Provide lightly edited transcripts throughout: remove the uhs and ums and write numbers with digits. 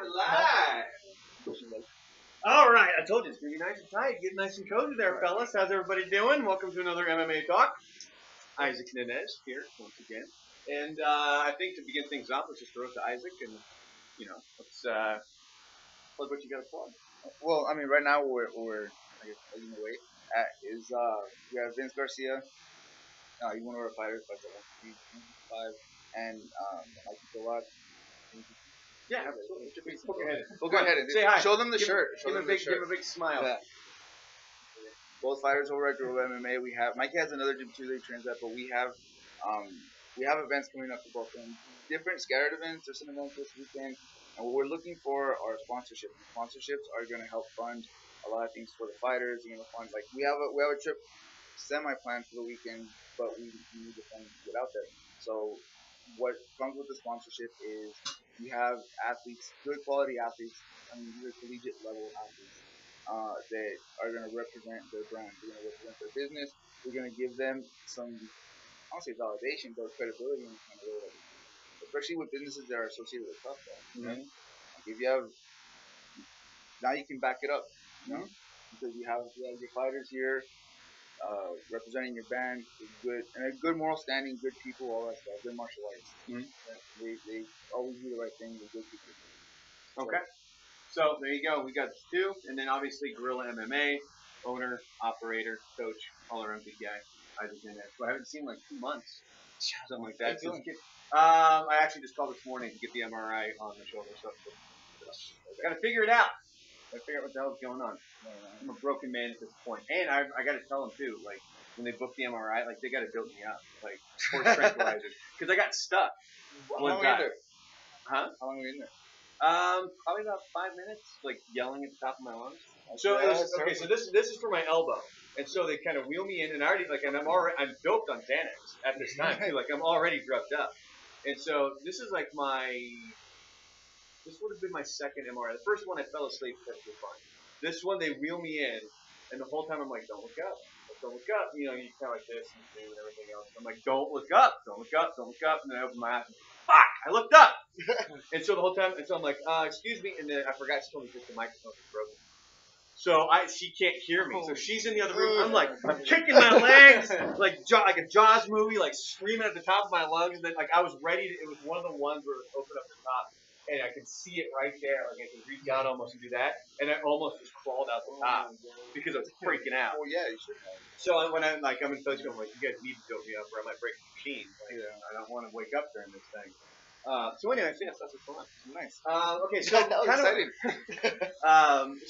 We're live. All right, I told you it's gonna be nice and tight. Get nice and cozy there, fellas. How's everybody doing? Welcome to another MMA talk. Isaac Nenez here once again, and I think to begin things off, let's just throw it to Isaac, and let's plug what you got to plug. Well, I mean, right now we're I guess plugging away at is we have Vince Garcia. He's one of our fighters, fights at 155, and Mikey KLAQ. Yeah, absolutely. Go ahead and say hi. Show them the shirt. Give him a big smile. Yeah. Both fighters over at Gorilla MMA. We have Mikey has another gym too that he trains at, but we have events coming up for both of them. Different scattered events. There's some events this weekend, and what we're looking for are sponsorships. Sponsorships are going to help fund a lot of things for the fighters. Fund like we have a trip semi-planned for the weekend, but we need the funds to get out there. So what comes with the sponsorship is you have athletes, good quality athletes, I mean, these are collegiate level athletes that are going to represent their brand. They're going to represent their business. We're going to give them some, I don't say validation, but credibility in kind of way, especially with businesses that are associated with tough stuff. Like if you have, now you can back it up, because you have your fighters here. Representing your band is good, and a good moral standing, good people, all that stuff. Good martial arts. They always do the right thing. They're good people. Okay, so there you go. We got two, and then obviously Gorilla MMA, owner, operator, coach, all around good guy. Isaac Nenez, who I haven't seen in like 2 months, something like that. I actually just called this morning to get the MRI on the shoulder, so I got to figure it out. I figure out what the hell's going on. I'm a broken man at this point. And I got to tell them, too, like, when they book the MRI, like, they got to build me up, like, sports tranquilizers. Because I got stuck. How long were you there? Huh? How long were you in there? Probably about 5 minutes, like, yelling at the top of my lungs. So, okay, so this is for my elbow. And so they kind of wheel me in, and I already, like, and I'm doped on Xanax at this time, too. Like, I'm already drugged up. And so this is, like, this would have been my second MRI. The first one I fell asleep perfectly fine. This one they wheel me in, and the whole time I'm like, don't look up, don't look up. You kind of like this and everything else. I'm like, don't look up, don't look up, don't look up. And then I open my eyes, and fuck, I looked up. And so the whole time, I'm like, excuse me, and then I forgot she told me that the microphone was broken. So she can't hear me. So she's in the other room. I'm kicking my legs, like a Jaws movie, like screaming at the top of my lungs. And then like I was ready to. It was one of the ones where it opened up the top. And I could see it right there. Like I could reach out almost and do that. And I almost just crawled out the top because I was freaking out. Well, yeah, you should have. So when I'm in physical, I'm like, you guys need to dope me up or I might break the machine. Like, I don't want to wake up during this thing. So anyway, yes, that's what's going on. Nice. Okay, so kind of exciting.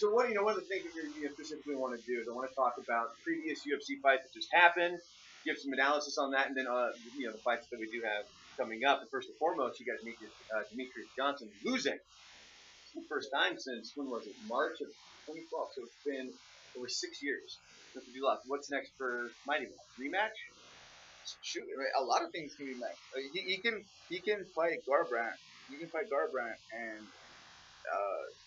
So one of the things that you specifically want to do is I want to talk about previous UFC fights that just happened, give some analysis on that, and then the fights that we do have coming up. And first and foremost, you got Demetrius Johnson losing. It's the first time since, when was it? March of 2012. So it's been over 6 years since we lost. What's next for Mighty Mouse? Rematch? Shoot, a lot of things can be matched. He can fight Garbrandt. You can fight Garbrandt and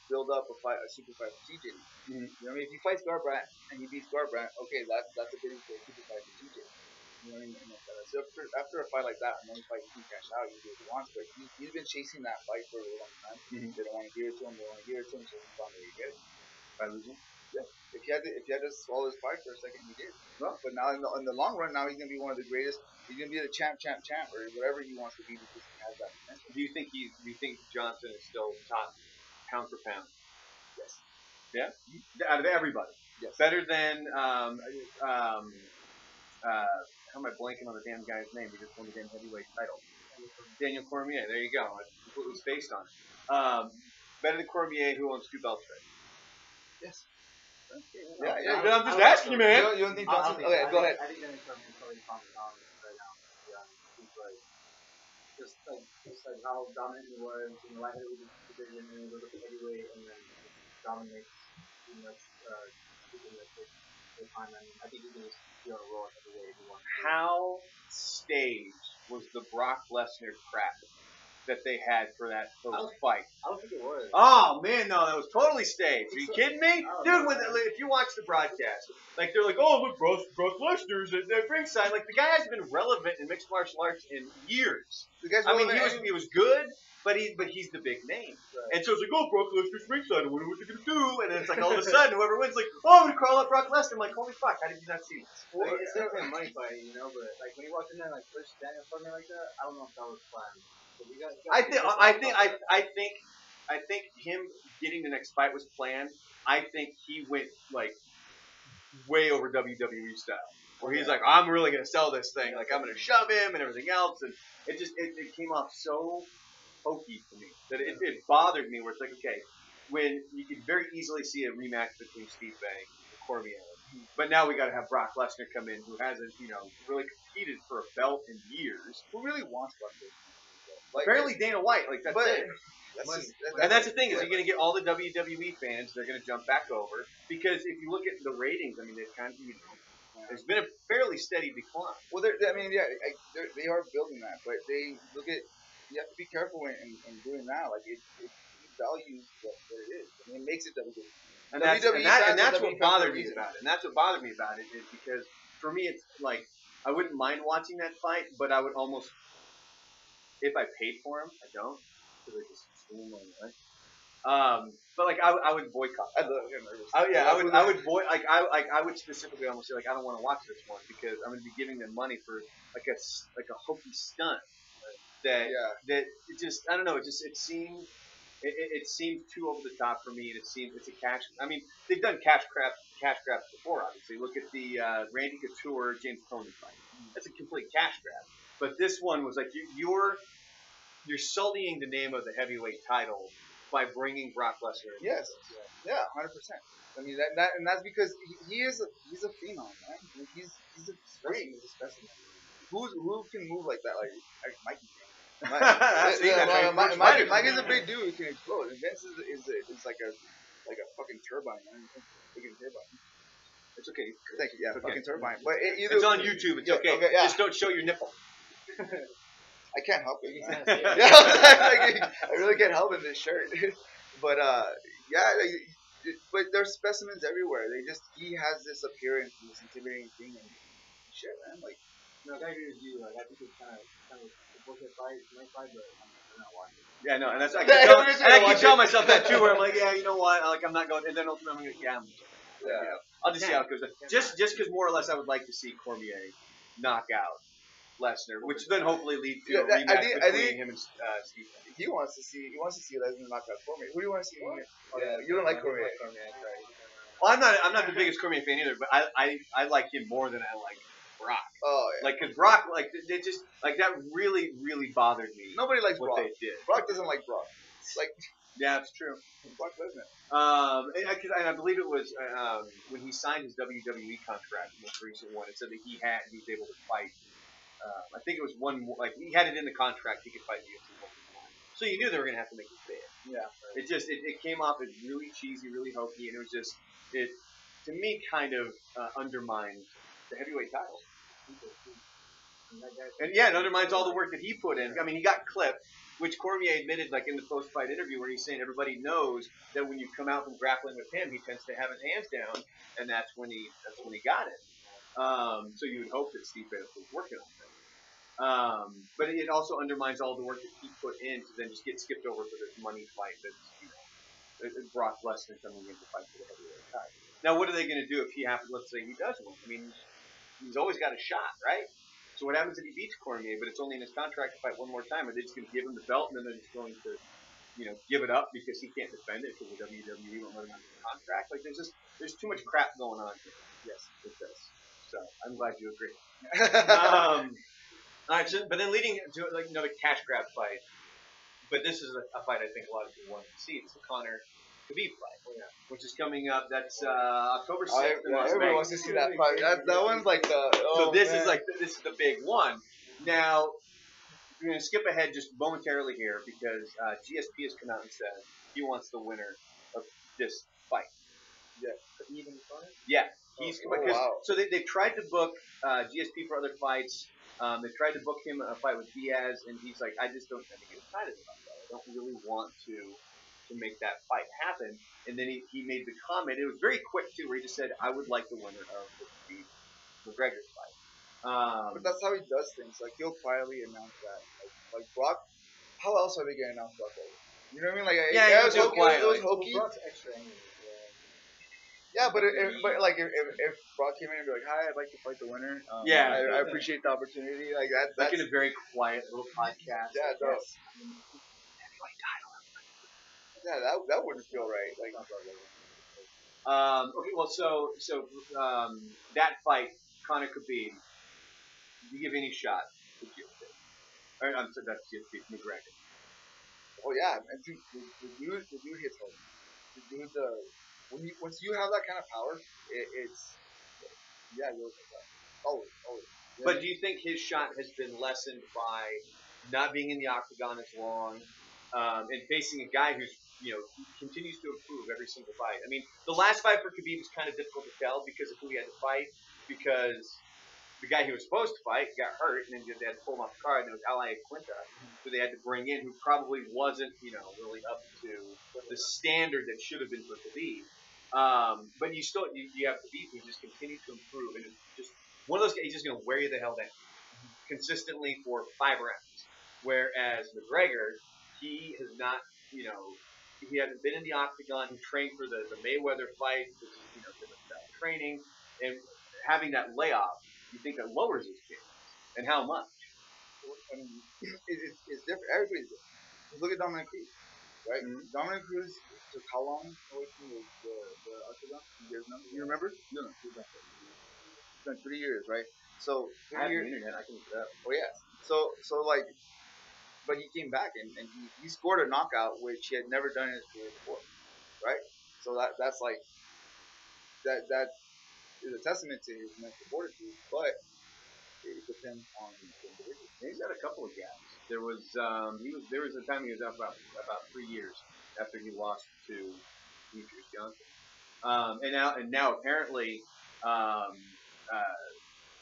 build up a super fight for TJ. You know what I mean? If he fights Garbrandt and he beats Garbrandt, okay, that's a bidding for a super fight for TJ. You know what I mean? So after a fight like that, and only fight he can cash out, he do what he wants. But he's been chasing that fight for a long time. They don't want to give it to him. They want to give it to him, so he found a way to get it. By losing? Yeah. If he had to swallow his pride for a second, he did. Well, but now in the long run, now he's gonna be one of the greatest. He's gonna be the champ, or whatever he wants to be because he has that potential. Do you think Johnson is still top pound for pound? Yes. Yeah. Out of everybody. Yes. Better than how am I blanking on the damn guy's name? He just won the damn heavyweight title. Daniel Cormier. There you go. That's what it was based on. Better than Cormier, who owns 2 belts right? Yes. Yeah. I'm just asking you, man. You don't think Johnson? Okay, go ahead. I think Daniel Cormier is probably top down right now. Yeah, he's like just like how dominant he was in the light heavyweight division, and he goes up to heavyweight, and then dominates pretty much the time. And I think he can just be on a roll heavyweight if he wants. How staged was the Brock Lesnar crap? that they had for that fight. I don't think it was. Oh man, no, that was totally staged. Are you kidding me, dude? If you watch the broadcast, like they're like, oh look, Brock Lesnar's at ringside. Like the guy hasn't been relevant in mixed martial arts in years. I mean, he was good, but he's the big name. Right. And so it's like, oh, Brock Lesnar's ringside. I wonder what they're gonna do. And then it's like all of a sudden, whoever wins, like, oh, I'm gonna crawl up Brock Lesnar. I'm like, holy fuck, how did you not see this? Well, it's definitely a money fight, you know. But like when you walked in there, like first Daniel something like that, I don't know if that was planned. I think him getting the next fight was planned. I think he went like way over WWE style, where he's like, I'm really gonna sell this thing. Like I'm gonna shove him and everything else, and it came off so hokey to me that it bothered me. Where it's like, okay, when you could very easily see a rematch between Stipe and Cormier, but now we got to have Brock Lesnar come in, who hasn't really competed for a belt in years. Who really wants Brock Lesnar? Apparently Dana White, like that's it. That's the thing is you're going to get all the WWE fans. They're going to jump back over because if you look at the ratings, I mean, they've kind of there's been a fairly steady decline. Well, they are building that, but they look at you have to be careful in doing that. Like it values what it is. I mean, it makes it WWE. And that's what bothered me about it. And that's what bothered me about it is because for me it's like I wouldn't mind watching that fight, but I would almost. If I paid for them, I don't, because I just stream them anyway. But like I would boycott. I would specifically almost say like I don't want to watch this one because I'm going to be giving them money for like a hokey stunt that it just I don't know it seemed too over the top for me and it's a cash. I mean they've done cash grabs before obviously. Look at the Randy Couture James Toney fight. That's a complete cash grab. But this one was like you're sullying the name of the heavyweight title by bringing Brock Lesnar. Yes, 100%. I mean that's because he's a phenom, man. He's a specimen. Who can move like that? Like Mikey can. Mike is a big dude who can explode. And Vince is like a fucking turbine, man. Fucking turbine. It's okay. Thank you. Yeah, okay. Fucking turbine. But it's on YouTube. It's okay. Just don't show your nipple. I can't help it. I really can't help it in this shirt. But but there's specimens everywhere. He has this appearance and this intimidating thing and shit, man. Like, I agree with you. Like, I think it's kind of a bullshit fight, nice fight, but I'm not watching. Yeah, no, and that's I keep telling myself that too. Where I'm like, yeah, you know what? Like, I'm not going, and then ultimately I'm gonna, I'll just see how it goes. Just because more or less I would like to see Cormier knock out Lesnar, which then hopefully lead to a rematch between him and Steve. He wants to see Lesnar knock out Cormier. Who do you want to see? You don't like Cormier. Well, I'm not the biggest Cormier fan either, but I like him more than I like Brock. Oh yeah. Like, cause Brock, like they just like that really bothered me. Nobody likes what Brock. They did. Brock doesn't like Brock. Like. Yeah, it's true. Brock Lesnar. And I believe it was when he signed his WWE contract, the most recent one. It said that he was able to fight. I think it was he had it in the contract he could fight the UFC multiple times. So you knew they were gonna have to make it big. Yeah. It came off as really cheesy, really hokey, and it was just to me kind of undermined the heavyweight title. And yeah, it undermines all the work that he put in. I mean, he got clipped, which Cormier admitted, like in the post-fight interview, where he's saying everybody knows that when you come out from grappling with him, he tends to have his hands down, and that's when he got it. So you would hope that Steve was working on that. But it also undermines all the work that he put in to then just get skipped over for this money fight that's Brock Lesnar coming in to fight for the heavyweight title. Now, what are they going to do if let's say he does win? I mean, he's always got a shot, right? So what happens if he beats Cormier, but it's only in his contract to fight one more time? Are they just going to give him the belt and then they're just going to, give it up because he can't defend it because the WWE won't let him out of the contract? Like, there's too much crap going on here. Yes, with this. So I'm glad you agree. All right, but then leading to another cash grab fight, but this is a fight I think a lot of people want to see. It's the Conor Khabib fight, which is coming up. That's October 6th. Everyone wants to see that fight. That one's like the. This is the big one. Now we're going to skip ahead just momentarily here because GSP has come out and said he wants the winner of this fight. Yeah, Khabib and Conor. Yeah, wow. So they've tried to book GSP for other fights. They tried to book him a fight with Diaz, and he's like, I just don't get excited about that. I don't really want to make that fight happen. And then he made the comment. It was very quick too, where he just said, I would like the winner of the McGregor fight. But that's how he does things. Like he'll quietly announce that. Like Brock, how else are they gonna announce Brock? You know what I mean? Like yeah, it was hokey. Brock's extra angry. Yeah, but if Brock came in and be like, "Hi, I'd like to fight the winner." I appreciate the opportunity. Like that's like in a very quiet little podcast. Yeah, no. Yeah, that wouldn't feel right. Like, okay, well, so that fight, Conor Khabib, do you give any shot to UFC? Or I'm sorry, that's UFC, McGregor. Oh yeah, and the dude hits home. The dude, once you have that kind of power, it's you'll hit that. Always. Yeah. But do you think his shot has been lessened by not being in the octagon as long, and facing a guy who's continues to improve every single fight? I mean, the last fight for Khabib was kind of difficult to tell because of who he had to fight, because the guy he was supposed to fight got hurt, and then they had to pull him off the card, and it was Ally Quinta, who they had to bring in, who probably wasn't, really up to the standard that should have been for Khabib. But you have Khabib who just continues to improve, and it's just one of those guys. He's just going to wear you the hell down consistently for 5 rounds. Whereas McGregor, he has not, he hasn't been in the octagon. He trained for the Mayweather fight, which is different style of training, and having that layoff. You think that lowers his chance, and how much? I mean, it's different. Everybody's different. Look at Dominic Cruz, right? Mm-hmm. Dominic Cruz took how long away from the octagon? Years now? You remember? No. It's been 3 years, right? So I have the internet. I can look it up. Oh yeah. So like, but he came back and he scored a knockout which he had never done in his career before, right? So that's like that is a testament to his mental fortitude, but it depends on the individual. He's had a couple of gaps. There was a time he was out about 3 years after he lost to Demetrius Johnson, and now apparently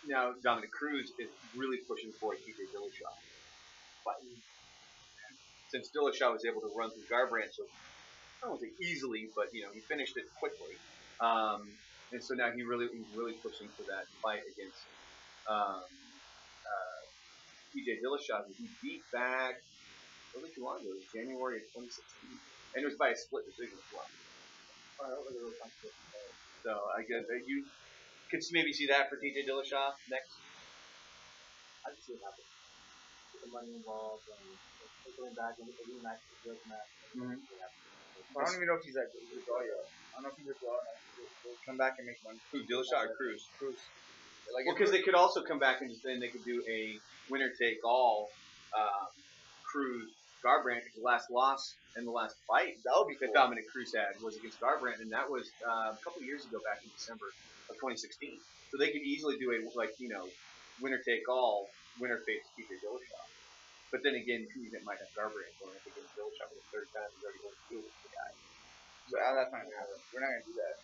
now Dominic Cruz is really pushing for a TJ Dillashaw fight. Since Dillashaw was able to run through Garbrandt, so I don't say easily, but he finished it quickly. And so now he's really pushing for that fight against TJ Dillashaw, who he beat back wasn't too long ago. It was January of 2016, and it was by a split decision as well. So I guess you could maybe see that for TJ Dillashaw next. I can see it happen. With the money involved and going back and the rematch, the match. Mm-hmm. I don't even know if he's that good to draw yet. I don't know if he's a draw. He'll come back and make money. Who, Dillashaw or Cruz? Cruz. Like because they could also come back and they could do a winner-take-all Cruz Garbrandt, because the last loss and the last fight that would be cool. that Dominic Cruz had was against Garbrandt, and that was a couple of years ago, back in December of 2016. So they could easily do a winner-take-all, winner-face TJ Dillashaw. But then again, Cruz might have Garbrandt going up against Dillashaw for the third time. He's already going to deal with the guy. But that's not gonna happen. We're not gonna do that.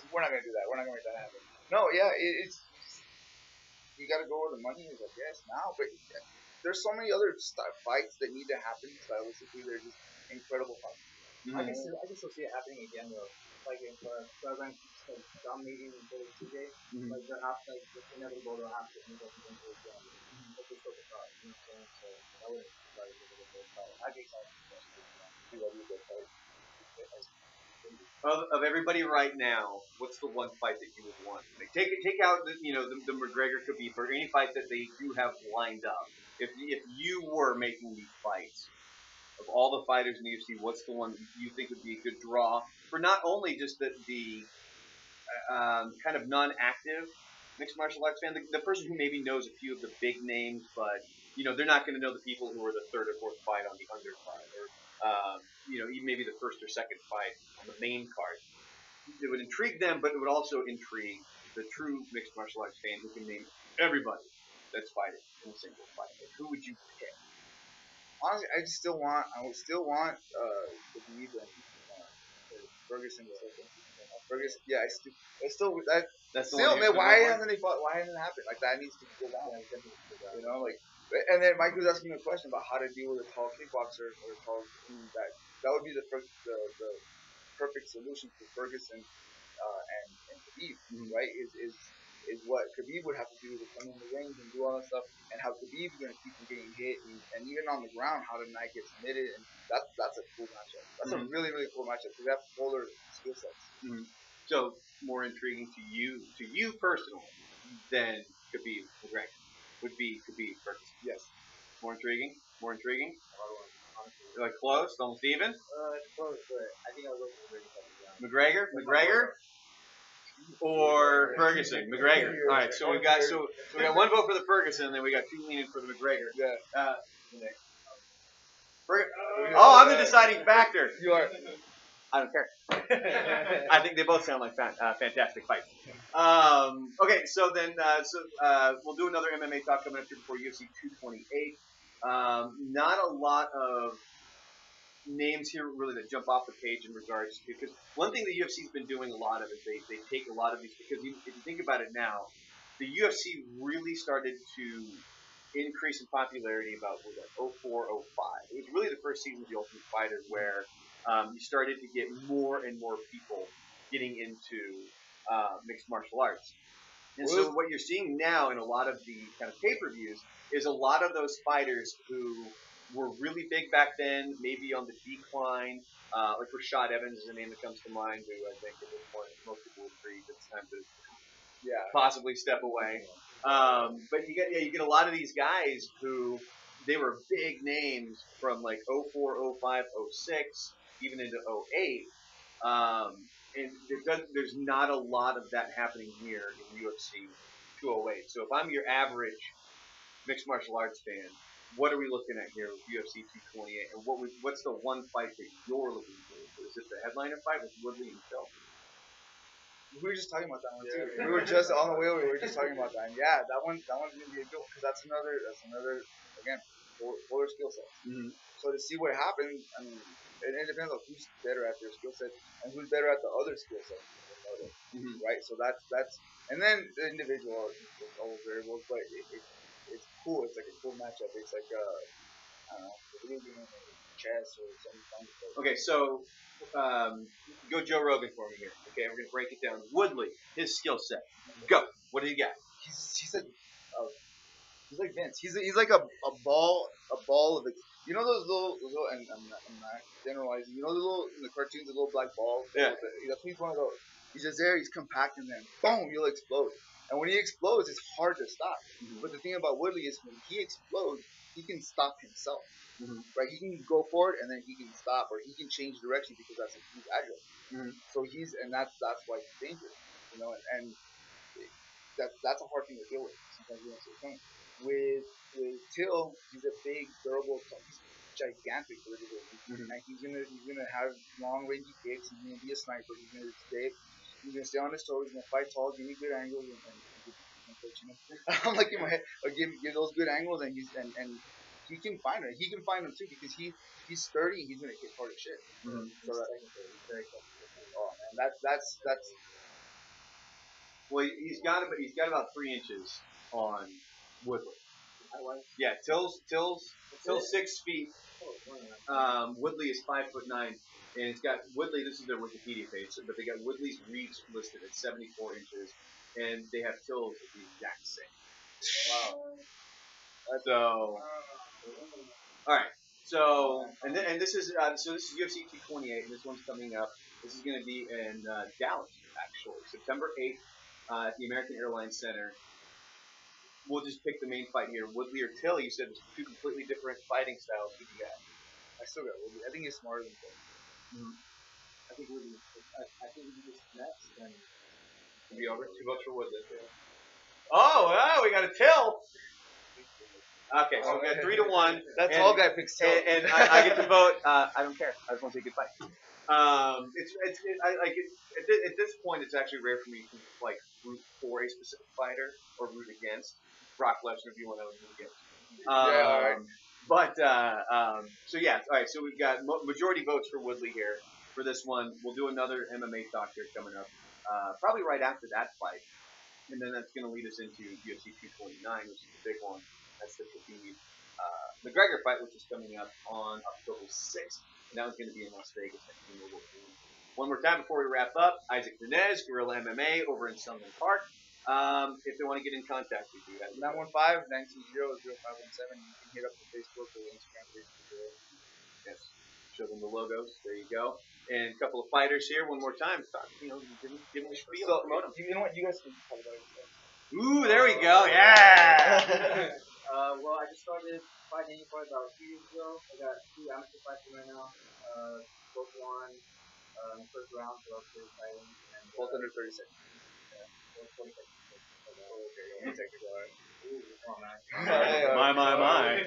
We're not gonna do that. We're not gonna make that happen. No, yeah, it's you gotta go where the money is, I guess, now. But there's so many other fights that need to happen. Stylistically, they're just incredible fights. Mm-hmm. I can still see it happening again though. Like if Garbrandt dominating the TJ, mm-hmm. like they'll have it's inevitable they'll have to end up against it again. But they still decide, you know what I'm saying? So I wouldn't be excited to get a fight. I'd be excited. Of everybody right now, what's the one fight that you would want? Like, take out the McGregor Khabib or any fight that they do have lined up. If you were making these fights, of all the fighters in the UFC, what's the one that you think would be a good draw for not only just the kind of non-active mixed martial arts fan, the person who maybe knows a few of the big names, but they're not going to know the people who are the third or fourth fight on the undercard, or even maybe the first or second fight on the main card. It would intrigue them, but it would also intrigue the true mixed martial arts fan who can name everybody that's fighting in a single fight. Like, who would you pick? Honestly, I would still want the Khabib and Ferguson. Ferguson, yeah, it's still that. That's the Still, one. man, why hasn't they fought? Why hasn't it happened? Like that needs to go down. You know, like. And then Mike was asking me a question about how to deal with a tall kickboxer or a tall. That would be the perfect solution for Ferguson and Khabib, right? Is what Khabib would have to do to come in the range and do all that stuff, and how Khabib's going to keep him getting hit, and even on the ground, how to not get submitted, and that's a cool matchup. That's a really, really cool matchup because they have polar skill sets. So more intriguing to you personally than Khabib McGregor would be Khabib Ferguson. Yes. More intriguing. Like close, almost even. It's close, but I think I'll go for McGregor, or Ferguson. McGregor. All right, so we got one vote for the Ferguson, and then we got 2 leaning for the McGregor. Yeah. Oh, I'm the deciding factor. You are. I don't care. I think they both sound like fantastic fights. Okay, so then we'll do another MMA talk coming up here before UFC 228. Not a lot of names here really that jump off the page in regards to, because one thing the UFC's been doing a lot of is they take a lot of these, because if you think about it now, the UFC really started to increase in popularity about 04, 05. It was really the first season of The Ultimate Fighter where you started to get more and more people getting into mixed martial arts. And so what you're seeing now in a lot of the kind of pay-per-views is a lot of those fighters who were really big back then, maybe on the decline. Like Rashad Evans is a name that comes to mind, who I think at this point most people would agree it's time to possibly step away. But you get a lot of these guys who they were big names from like 04, 05, 06, even into 08. And there's not a lot of that happening here in UFC 208. So if I'm your average mixed martial arts fan, what are we looking at here with UFC 228? And what's the one fight that you're looking for? Is it the headliner fight with Woodley and Phil? We were just talking about that one too. We were just on the way over. We were just talking about that. And yeah, that one's gonna be a good one because that's another again polar skill set. So to see what happens, I mean, it depends on who's better at their skill set and who's better at the other skill set, right? So that's and then the individual is all variables, but it's cool. It's like a cool matchup. It's like I don't know, a video game or chess or something. Okay, so go Joe Rogan for me here. Okay, we're gonna break it down. Woodley, his skill set. Go. What do you got? He's like Vince. He's like a ball of you know those little and I'm not generalizing. You know the little in the cartoons, the little black balls. Yeah. He's one of those. He's just there. He's compact and then boom, you'll explode. And when he explodes, it's hard to stop. But the thing about Woodley is when he explodes, he can stop himself. Right? He can go forward and then he can stop, or he can change direction because he's agile. So that's why he's dangerous. You know, and that's a hard thing to deal with. Sometimes you don't see it coming. With Till, he's a big, durable, he's gigantic vertical. And he's gonna have long range kicks. He's gonna be a sniper. He's gonna stay on his toes. He's gonna fight tall, give me good angles, and I'm like in my head, give those good angles, and he can find them. He can find them too because he's sturdy. And he's gonna hit hard as shit. So that's. Well, he's got about 3 inches on Woodley. Yeah, Till's 6 feet. Woodley is 5'9", and it's got Woodley. This is their Wikipedia page, but they got Woodley's reach listed at 74 inches, and they have Till's at the exact same. Wow. So, all right. So, and this is UFC 228, and this one's coming up. This is going to be in Dallas, actually, September 8th, at the American Airlines Center. We'll just pick the main fight here. Woodley or Till, you said there's 2 completely different fighting styles. Who do you got? I still got Woodley. I think he's smarter than Till. I think Woodley. I think he just next. And it'll be over. 2 votes for Woodley. Oh, wow, we got a Till. Okay, so we got 3-1. That's all guy picks Till. And I get to vote. I don't care. I just want to see a good fight. At this point, it's actually rare for me to like root for a specific fighter or root against. Brock Lesnar, if you want to root against. All right. But so yeah, all right. So we've got majority votes for Woodley here. for this one. We'll do another MMA talk here coming up, probably right after that fight. And then that's going to lead us into UFC 229, which is the big one. That's the Khabib McGregor fight, which is coming up on October 6th. And that one's going to be in Las Vegas. One more time before we wrap up, Isaac Dinez, Guerrilla MMA over in Sunland Park. If they want to get in contact with you, 915-920-0517. You can hit up the Facebook or the Instagram page. Yes. Show them the logos. There you go. And a couple of fighters here. One more time. Give them a spiel. So, you know what? You guys can talk about yourself. Ooh, there we go. Yeah. Well, I just started fighting for about 2 years ago. I got 2 amateur fights right now. Both won in the first round, so I was pretty excited. And, Both under 30 seconds. Yeah, both 20 seconds. Okay, technical, all right. Ooh, come on, man. My.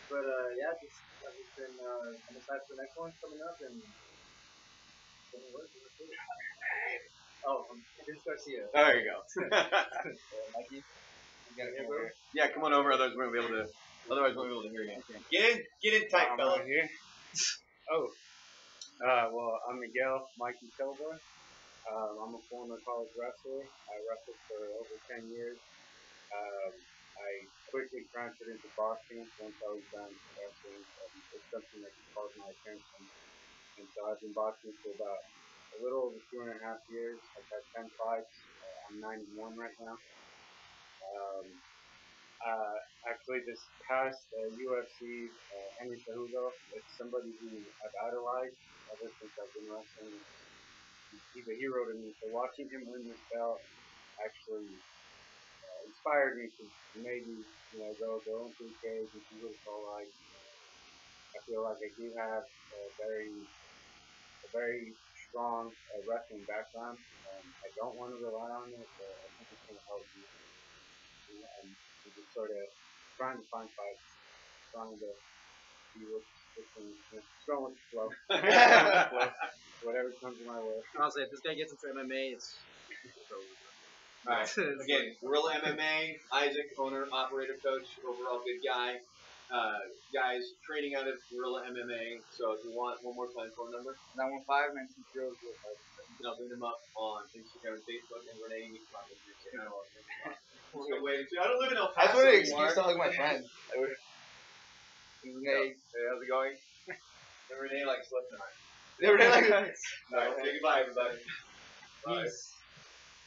But yeah, I've just been I'm excited for the next one coming up and oh, Vince Garcia. There you go. Mikey, you gotta come over. Yeah, come on over. Otherwise, we won't be able to hear you. Get in tight, fella. Here. Oh. Well, I'm Miguel, Mikey Silva. I'm a former college wrestler. I wrestled for over 10 years. I quickly transferred into boxing once I was done wrestling. It's something that caught my attention. And so I've been boxing for about a little over 2.5 years. I've had 10 fights. I'm 9-1 right now. Actually, this past UFC, Henry Cejudo, it's somebody who I've idolized ever since I've been wrestling. He's a hero to me. So watching him win this belt actually inspired me to maybe, go into the cage and see what it's all like. I feel like I do have a very strong wrestling background. I don't want to rely on it, but I think it's going to help me. And just sort of trying to find fights, trying to see what's going with the flow. Whatever comes my way. Honestly, if this guy gets into MMA, it's over. Alright, again, Guerrilla MMA, Isaac, owner, operator, coach, overall good guy. Guys training out of Guerrilla MMA. So if you want one more time, phone number 915-920-0517. I'll bring them up on Instagram and Facebook. And Renee, you can probably do it. I don't live in El Paso. I just wanted an anymore. excuse to hug my friend. Renee, hey, how's it going? And Renee likes Slipknot. They were like, Alright, say goodbye, everybody. Bye. Peace.